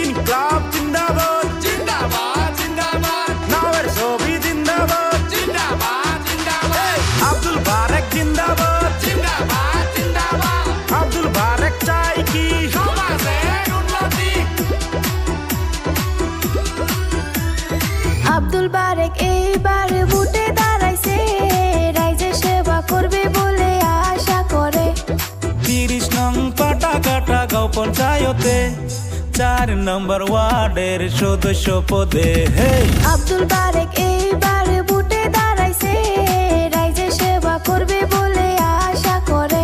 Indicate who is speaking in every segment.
Speaker 1: ইনকলাব জিন্দাবাদ
Speaker 2: জিন্দাবাদ জিন্দাবাদ
Speaker 1: নাওয়ের ছবি জিন্দাবাদ
Speaker 2: জিন্দাবাদ জিন্দাবাদ
Speaker 1: আব্দুল বারেক জিন্দাবাদ
Speaker 2: জিন্দাবাদ জিন্দাবাদ
Speaker 1: আব্দুল বারেক চাই কি
Speaker 2: সমাজের উন্নতি
Speaker 3: আব্দুল বারেক এইবার ভোটে দাঁড়াইছে রাইজের সেবা করবে বলে আশা করে
Speaker 1: 30 নং পাটাকাটা গাঁও পঞ্চায়েতে 4 নম্বর ওয়ার্ডের সদস্য পদে হে
Speaker 3: আব্দুল বারেক এইবার ভোটে দাঁড়াইছে রাইজের সেবা করবে বলে আশা করে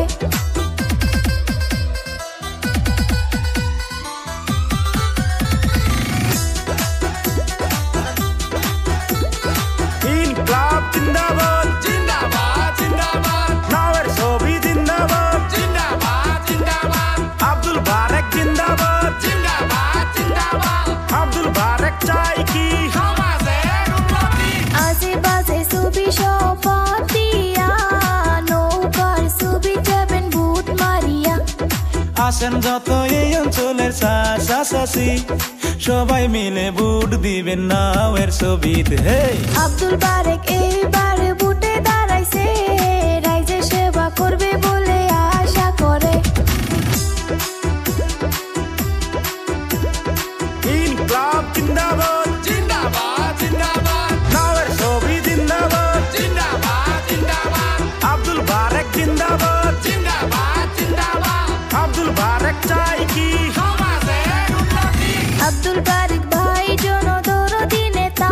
Speaker 1: ইনকলাব জিন্দাবাদ
Speaker 2: জিন্দাবাদ জিন্দাবাদ
Speaker 1: নাওয়ের ছবি জিন্দাবাদ
Speaker 2: জিন্দাবাদ জিন্দাবাদ
Speaker 1: আব্দুল বারেক জিন্দাবাদ
Speaker 2: জিন্দাবাদ জিন্দাবাদ
Speaker 1: আব্দুল বারেক চাই কি
Speaker 2: সমাজের উন্নতি
Speaker 3: আশেপাশে ছবি শপথ দিয়া নৌকার ছবি যাবেন ভূত মারিয়া
Speaker 1: আসেন যত এই অঞ্চলের চাষাচাষি সবাই মিলে ভোট দিবেন নাওয়ের ছবিতে হে
Speaker 3: আব্দুল বারেক এইবার ভোটে দাঁড়াইছে রাইজের সেবা করবে বলে আশা করে
Speaker 1: ইনকলাব জিন্দাবাদ
Speaker 2: জিন্দাবাদ জিন্দাবাদ
Speaker 1: নাওয়ের ছবি জিন্দাবাদ
Speaker 2: জিন্দাবাদ জিন্দাবাদ
Speaker 1: আব্দুল বারেক জিন্দাবাদ
Speaker 2: জিন্দাবাদ জিন্দাবাদ
Speaker 1: আব্দুল বারেক চাই কি
Speaker 2: সমাজের উন্নতি
Speaker 3: আব্দুল বারেক ভাই জনদরদি নেতা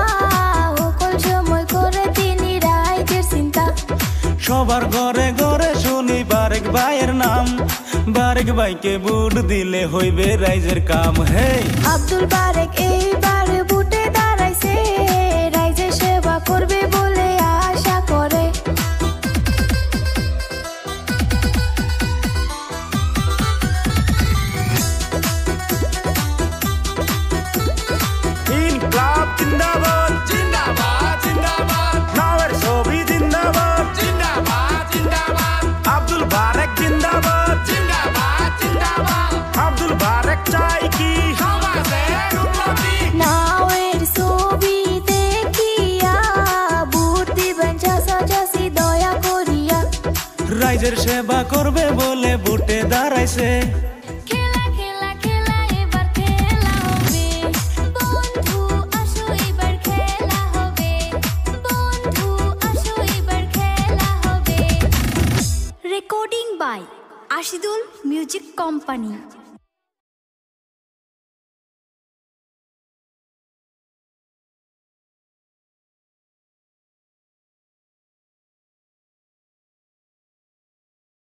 Speaker 3: সকল সময় করে তিনি রাইজের চিন্তা
Speaker 1: সবার ঘরে ঘরে শুনি বারেক ভাইয়ের নাম বারেক ভাইকে ভোট দিলে হইবে রাইজের কাম হে
Speaker 3: আব্দুল বারেক এইবার ভোটে দাঁড়াইছে রাইজের সেবা করবে বলে আশা করে
Speaker 1: ইনকলাব জিন্দাবাদ
Speaker 2: জিন্দাবাদ জিন্দাবাদ
Speaker 1: নাওয়ের ছবি জিন্দাবাদ
Speaker 2: জিন্দাবাদ জিন্দাবাদ
Speaker 1: আব্দুল বারেক জিন্দাবাদ
Speaker 2: জিন্দাবাদ জিন্দাবাদ
Speaker 1: আব্দুল বারেক চাই কি
Speaker 2: সমাজের উন্নতি
Speaker 3: নাওয়ের ছবি দেখিয়া ভোট দিবেন চাষাচাষি দয়া করিয়া
Speaker 1: রাইজের সেবা করবে বলে ভোটে দাঁড়াইছে
Speaker 3: খেলা খেলা খেলা এবার খেলা হবে বন্ধু আসো এবার খেলা হবে বন্ধু আসো এবার খেলা হবে recording by Ashidul music company